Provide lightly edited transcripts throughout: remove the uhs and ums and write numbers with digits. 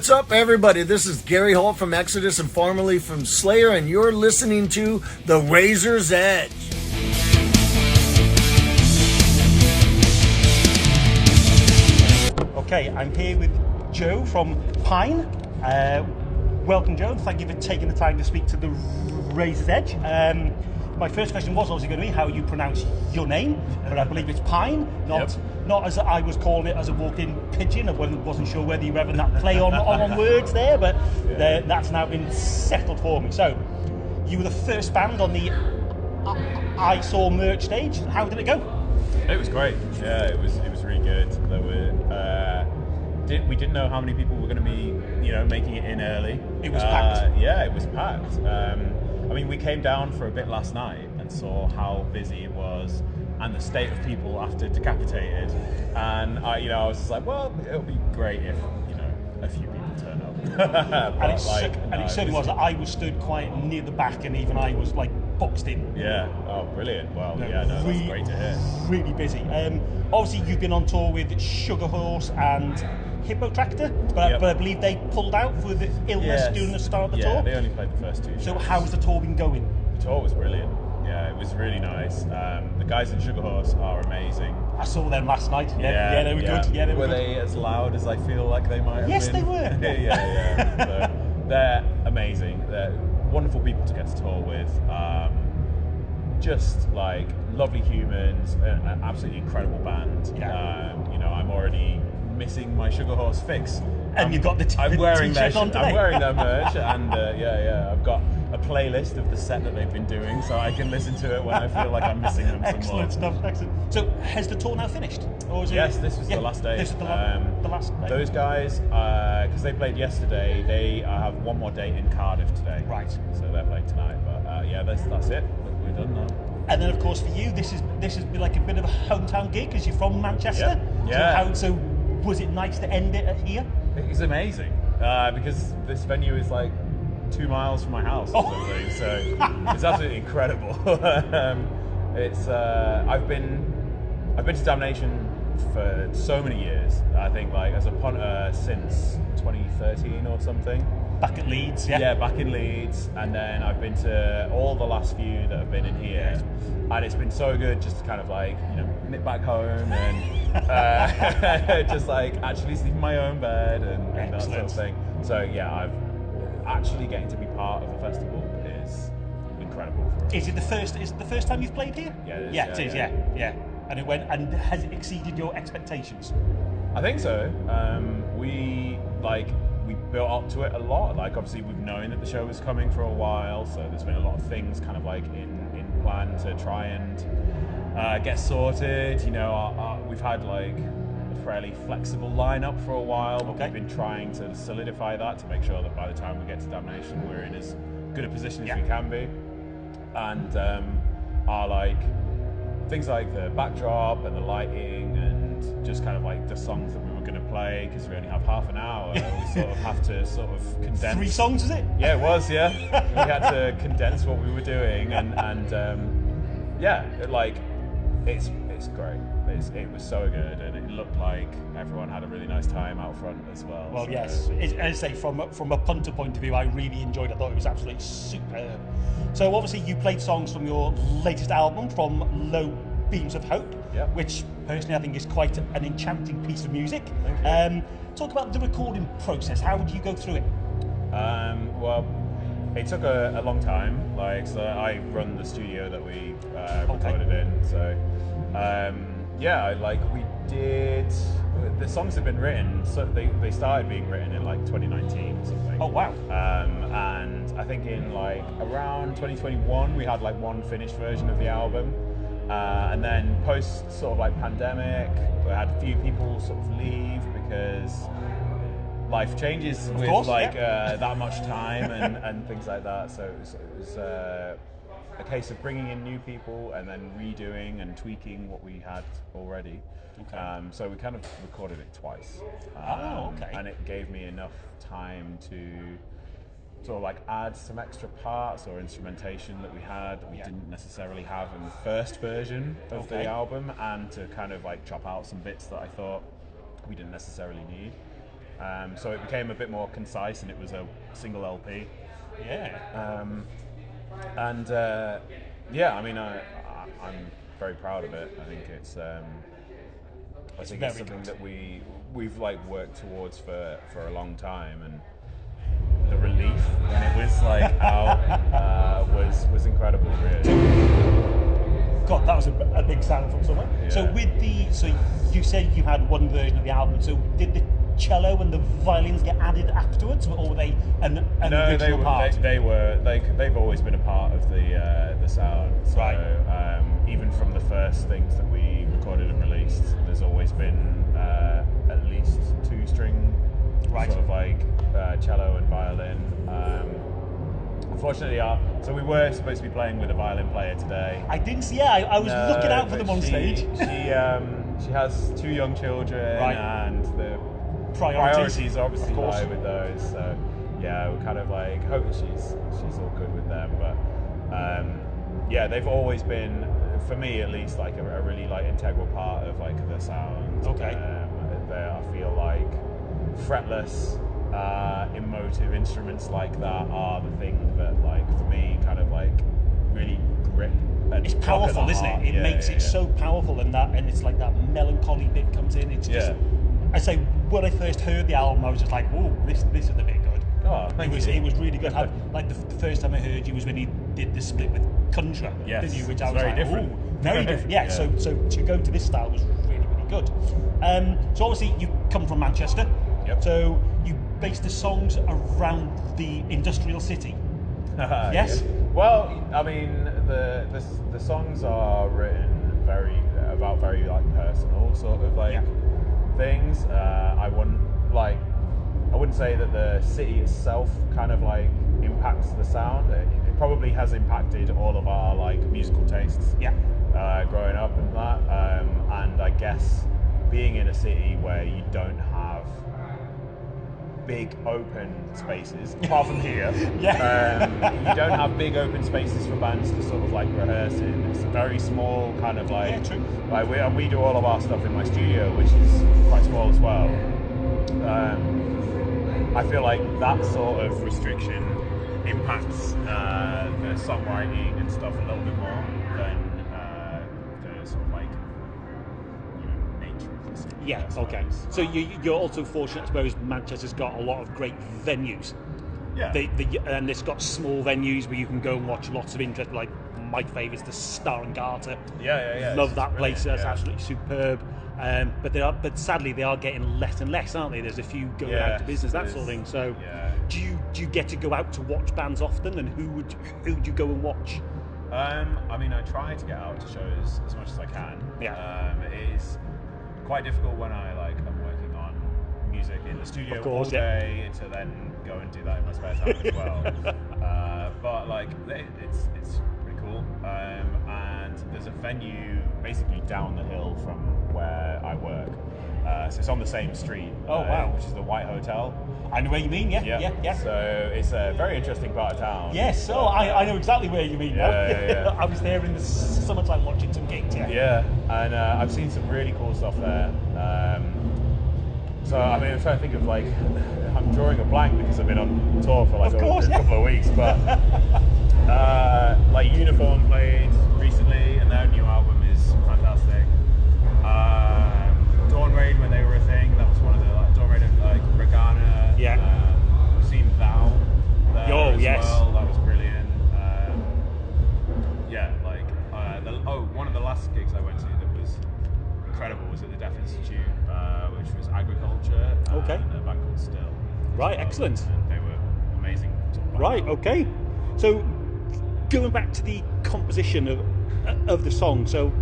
What's up, everybody? This is Gary Holt from Exodus and formerly from Slayer, and you're listening to The Razor's Edge. Okay, I'm here with Joe from Pijn. Welcome, Joe. Thank you for taking the time to speak to The Razor's Edge. My first question was obviously going to be how you pronounce your name, but I believe it's Pijn, not as I was calling it as a walk-in pigeon. I wasn't sure whether you were having that play on words there, but that's now been settled for me. So, you were the first band on the I Saw merch stage. How did it go? It was great. Yeah, it was really good. There were we didn't know how many people were going to be, making it in early. It was packed. Yeah, it was packed. I mean, we came down for a bit last night and saw how busy it was and the state of people after Decapitated. And I was just like, well, it'll be great if a few people turn up. And it certainly was. I was stood quite near the back, and even I was like boxed in. Yeah. Oh, brilliant. Well, that's great to hear. Really busy. Obviously, you've been on tour with Sugar Horse and Hippo Tractor, but I believe they pulled out for the illness during the start of the tour. Yeah, they only played the first two shows. So how's the tour been going? The tour was brilliant. Yeah, it was really nice. The guys in Sugar Horse are amazing. I saw them last night. Yeah, they were good. Yeah, were they as loud as I feel like they might have been? Yes, they were. yeah. So, they're amazing. They're wonderful people to get to tour with. Just like lovely humans, an absolutely incredible band. Yeah. I'm already missing my Sugar Horse fix. And you've got I'm wearing their on today. I'm wearing their merch, and I've got a playlist of the set that they've been doing, so I can listen to it when I feel like I'm missing them. Excellent some more. stuff. Excellent. So, has the tour now finished? Or is yes, this was the last day. This is the last day. Those guys, because they played yesterday, they have one more date in Cardiff today. Right. So they're playing tonight. But that's it. We're done now. And then, of course, for you, this has been like a bit of a hometown gig because you're from Manchester. Yeah. So was it nice to end it here? It was amazing because this venue is like 2 miles from my house or something, so it's absolutely incredible. I've been to Damnation for so many years. I think like as a punter since 2013 or something. Back at Leeds, Yeah, back in Leeds, and then I've been to all the last few that have been in here, and it's been so good just to kind of like nip back home and just like actually sleep in my own bed and that sort of thing. So yeah, I've actually getting to be part of a festival is incredible for us. Is it the first time you've played here? Yeah, it is. Yeah. And has it exceeded your expectations? I think so. We built up to it a lot. Like obviously we've known that the show was coming for a while, so there's been a lot of things kind of like in plan to try and get sorted. We've had like a fairly flexible lineup for a while, but we've been trying to solidify that to make sure that by the time we get to Damnation, we're in as good a position as we can be. And our like things like the backdrop and the lighting and just kind of like the songs that we were going to play, because we only have half an hour, we sort of have to sort of condense. 3 songs, is it? Yeah, it was. Yeah, we had to condense what we were doing, and it's great. It was so good, and it looked like everyone had a really nice time out front as well. Well, so. Yes, as I say, from a punter point of view, I really enjoyed it. I thought it was absolutely superb. So obviously you played songs from your latest album, From Low Beams of Hope, which personally I think is quite an enchanting piece of music. Talk about the recording process. How would you go through it? Well, it took a long time. So I run the studio that we recorded in. So we did. The songs have been written. So they started being written in like 2019 or something. Oh wow! And I think in like around 2021 we had like one finished version of the album. And then post sort of like pandemic, we had a few people sort of leave because life changes with that much time and things like that. So it was a case of bringing in new people and then redoing and tweaking what we had already. So we kind of recorded it twice. And it gave me enough time to sort of like add some extra parts or instrumentation that we didn't necessarily have in the first version of the album, and to kind of like chop out some bits that I thought we didn't necessarily need. So it became a bit more concise, and it was a single LP. Yeah. Yeah, I mean, I'm very proud of it. I think it's something that we've like worked towards for a long time, and the relief when it was like out was incredible, really. God, that was a big sound from somewhere. Yeah. So you said you had one version of the album. So did the cello and the violins get added afterwards, or were they an original part? They've always been a part of the sound. So, Right. Even from the first things that we recorded and released, there's always been at least 2-string, Right. sort of like cello and violin. Unfortunately, so we were supposed to be playing with a violin player today. I didn't see. Yeah, I was looking out for them on stage. She has 2 young children, Right. and the Priorities, obviously of course. lie with those. So yeah, we're kind of like hoping she's all good with them. But yeah, they've always been, for me at least, like a really like integral part of like the sound. Okay. I feel like fretless, emotive instruments like that are the thing that, like, for me, kind of like really grip. And It's powerful, isn't it? It makes it so powerful, and it's like that melancholy bit comes in. It's just, I say, when I first heard the album, I was just like, "Whoa, this is a bit good." Oh, thank you. It was really good. Like the first time I heard you was when you did the split with Contra, Yes, didn't you? Which it's I was very like, different. "Ooh, very different." Yeah. Yeah. So to go to this style was really good. So obviously you come from Manchester. Yep. So you base the songs around the industrial city. Yes. Yeah. Well, I mean, the songs are written about very like personal sort of like things. I wouldn't say that the city itself kind of like impacts the sound. It probably has impacted all of our like musical tastes. Yeah. Growing up and that, and I guess being in a city where you don't have big open spaces, apart from here. You don't have big open spaces for bands to sort of like rehearse in. It's a very small kind of like. Yeah, true. Like we do all of our stuff in my studio, which is quite small as well. I feel like that sort of restriction impacts the songwriting and stuff a little bit more than the sort of like nature of the city. Yeah, okay. So you're also fortunate, I suppose. Manchester's got a lot of great venues. Yeah. And it's got small venues where you can go and watch lots of interest. Like my favourite's the Star and Garter. Yeah. Love that place. That's yeah. absolutely superb. But sadly they are getting less and less, aren't they? There's a few going out of business, that sort of thing. So do you get to go out to watch bands often? And who would you go and watch? I mean, I try to get out to shows as much as I can. Yeah. It is quite difficult when I'm working on music in the studio Of course, all day to then go and do that in my spare time as well. But like, it's pretty cool. And there's a venue basically down the hill from where I work. So it's on the same street. Oh, wow. Which is the White Hotel. I know where you mean. Yeah. So it's a very interesting part of town. Yes, so I know exactly where you mean now. Yeah. I was there in the summertime watching some gigs, Yeah, and I've seen some really cool stuff there. So, I mean, I'm trying to think of, like, I'm drawing a blank because I've been on tour for, like, a couple of weeks, but, like, Uniform played recently, and their new album is fantastic. Dawn Raid, when they were a thing, that was one of the, like, Dawn Raid, like, Regana. Yeah. We've seen Thou there yes. well, that was brilliant. One of the last gigs I went to that was incredible was at the Deaf Institute, which was Agriculture, and a band called Still. Right, excellent. And they were amazing. Right, okay. So going back to the composition of the song, so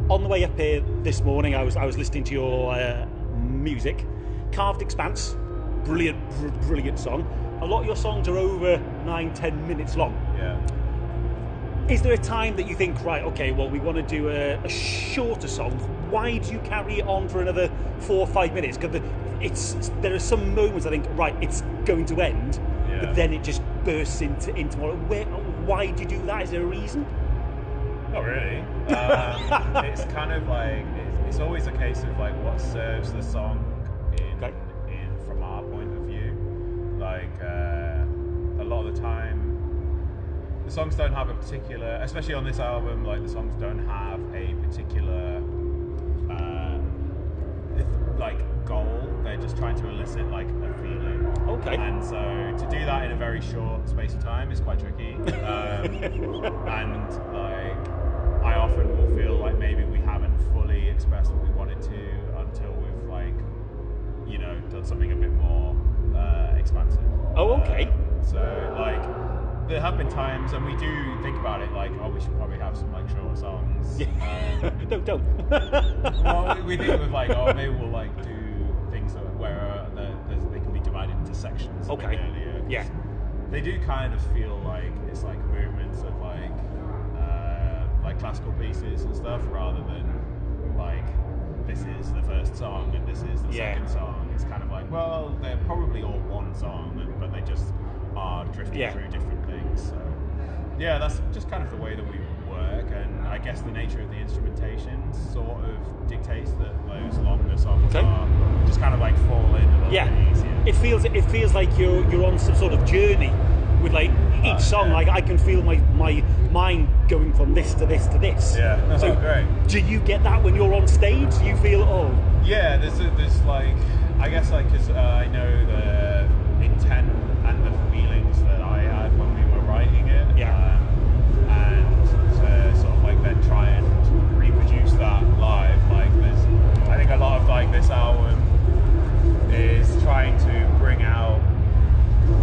on the way up here this morning, I was listening to your music. Carved Expanse, brilliant song. A lot of your songs are over 9-10 minutes long. Yeah. Is there a time that you think, right, okay, well, we want to do a shorter song? Why do you carry it on for another 4 or 5 minutes? Because there are some moments I think, right, it's going to end, but then it just bursts into more. Why do you do that? Is there a reason? Not really. It's kind of like it's always a case of like what serves the song in from our point like a lot of the time the songs don't have a particular, especially on this album, like the songs don't have a particular like goal. They're just trying to elicit like a feeling. Okay. And so to do that in a very short space of time is quite tricky. And like I often will feel like maybe we haven't fully expressed what we wanted to until we've like, you know, done something a bit more expansive. Oh, okay. So like there have been times, and we do think about it like, oh, we should probably have some like shorter songs. Don't. Well, we think of like, oh, maybe we'll like do things where they can be divided into sections. A bit earlier, 'cause Yeah. they do kind of feel like it's like movements of like classical pieces and stuff, rather than like this is the first song and this is the second song. It's kind of like, well, they're probably all one song, but they just are drifting through different things. So yeah, that's just kind of the way that we work, and I guess the nature of the instrumentation sort of dictates that those longer songs are just kind of like fall in a little bit easier. It feels like you're on some sort of journey with like each song. Like I can feel my mind going from this to this to this. Yeah. So great. do you get that when you're on stage? Do you feel Yeah, there's like, I guess like, because I know the intent and the feelings that I had when we were writing it. And to sort of like then try and reproduce that live, like I think a lot of like this album is trying to bring out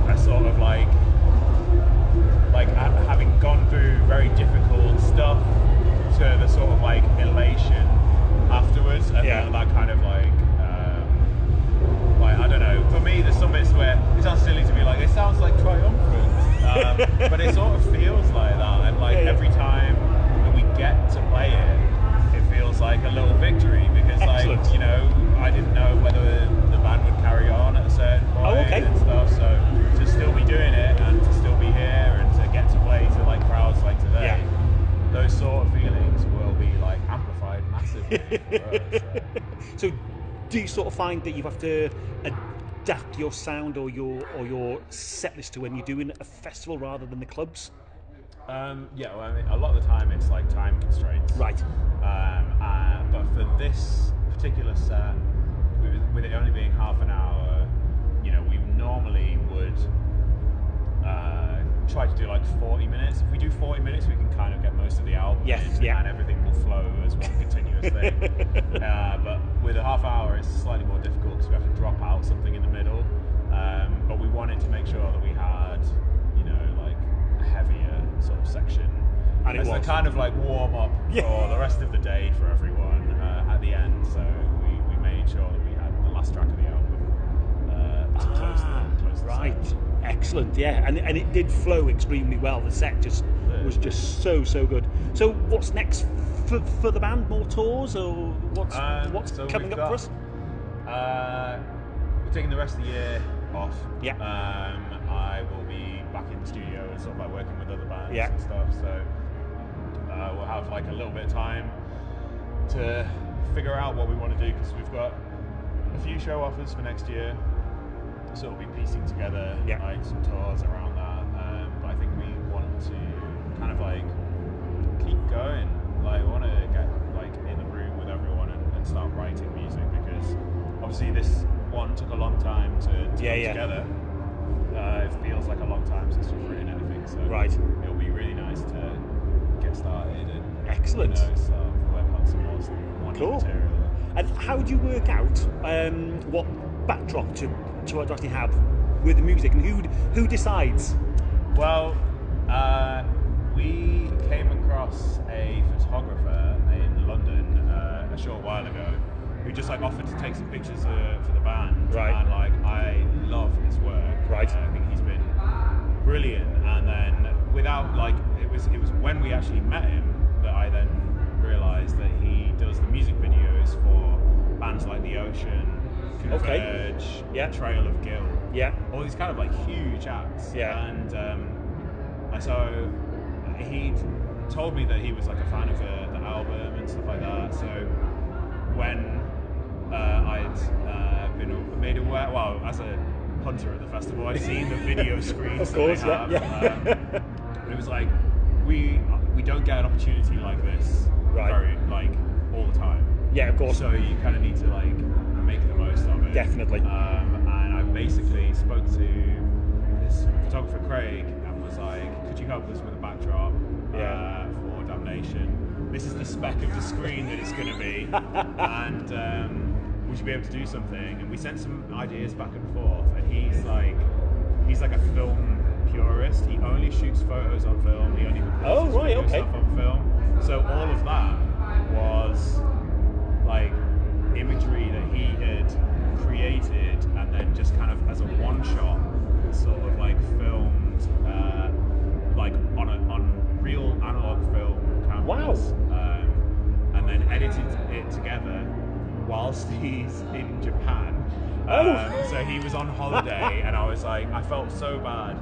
a sort of like having gone through very difficult stuff to the sort of like elation afterwards, and that kind of like I don't know, for me there's some bits where it sounds silly to be like, it sounds like triumphant, but it sort of feels like that, and like every time that we get to play it, it feels like a little victory, because like, you know, I didn't know whether the band would carry on at a certain point and stuff, so to still be doing it and to still be here and to get to play to like crowds like today, those sort of feelings will be like amplified massively for us, so do you sort of find that you have to adapt your sound or your set list to when you're doing a festival rather than the clubs? Yeah, well, I mean, a lot of the time it's like time constraints. Right. But for this particular set, with it only being half an hour, you know, we normally would try to do like 40 minutes. If we do 40 minutes, we can kind of get most of the album in, and everything will flow as one continuous thing. But with a half hour, it's slightly more difficult because we have to drop out something in the middle. But we wanted to make sure that we had, you know, like a heavier sort of section. And it was a kind of like warm up for the rest of the day for everyone at the end. So we made sure that we had the last track of the album to close the set. Excellent, and it did flow extremely well. The set just was just so good. So what's next for the band? More tours, or what's coming up for us? We're taking the rest of the year off. Yeah. I will be back in the studio and sort of like working with other bands and stuff. So we'll have like a little bit of time to figure out what we want to do, because we've got a few show offers for next year. So we'll be piecing together like some tours around that, but I think we want to kind of like keep going. Like, we want to get like in the room with everyone and start writing music, because obviously this one took a long time to come together. It feels like a long time since we've written anything, so it'll be really nice to get started and excellent. You know, start work on some more material. And how do you work out what backdrop to actually have with the music, and who decides? Well, we came across a photographer in London a short while ago who just like offered to take some pictures for the band, and like I love his work. I think he's been brilliant. And then without like it was when we actually met him that I then realised that he does the music videos for bands like The Ocean, Converge, Trail of Guild, all these kind of like huge acts. And so he told me that he was like a fan of the album and stuff like that. So when I'd been made aware, well, as a punter at the festival. I'd seen the video screens Of course, that they have. yeah. It was like we don't get an opportunity like this very like all the time. Yeah, of course. So you kind of need to like make the most of it. Definitely. And I basically spoke to this photographer Craig and was like, "Could you help us with a backdrop for Damnation? This is the spec of the screen that it's going to be, and would you be able to do something?" And we sent some ideas back and forth. And he's like a film purist. He only shoots photos on film. He only produces stuff on film. So all of that was like imagery that he had created and then just kind of as a one shot sort of like filmed like on real analog film cameras. Wow. And then edited it together whilst he's in Japan. So he was on holiday and I was like, I felt so bad,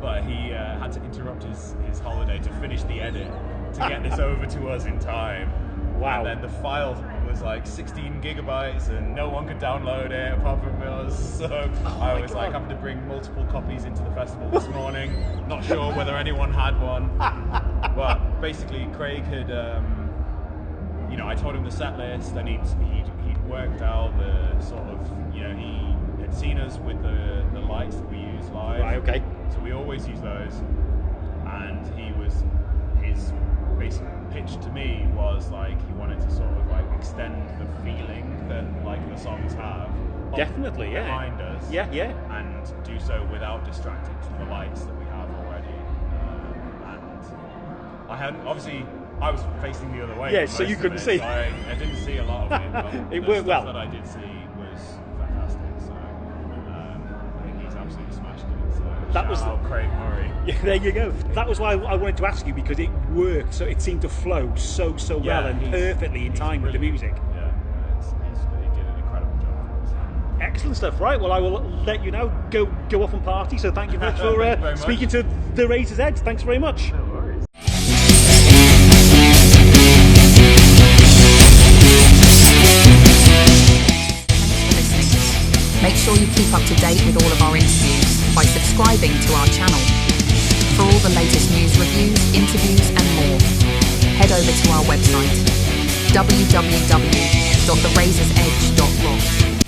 but he had to interrupt his holiday to finish the edit to get this over to us in time. Wow. And then the file was like 16 gigabytes and no one could download it apart from us. So I was like having to bring multiple copies into the festival this morning. Not sure whether anyone had one. But basically Craig had, I told him the set list and he'd worked out the sort of, he had seen us with the lights that we use live. Right, okay. So we always use those. And his basic pitch to me was like he wanted to sort of like extend the feeling that like the songs have Definitely, yeah. behind us, Yeah. and do so without distracting from the lights that we have already. And I was facing the other way. Yeah, for so most you of couldn't it, see. so I didn't see a lot of it. But It the worked stuff well. that I did see was fantastic. So I think he's absolutely smashed it. So That was- shout out Craig Murray. Yeah, there you go. That was why I wanted to ask you, because it worked. So it seemed to flow so well and he's- perfectly in he's time with the brilliant. music. Yeah, he did an incredible job for us. Excellent stuff. Right, well, I will let you now go off and party. So thank you very much Thank you very for much. speaking to the Razor's Edge. Thanks very much. No worries. Make sure you keep up to date with all of our interviews by subscribing to our channel. For all the latest news, reviews, interviews and more, head over to our website www.therazorsedge.rock.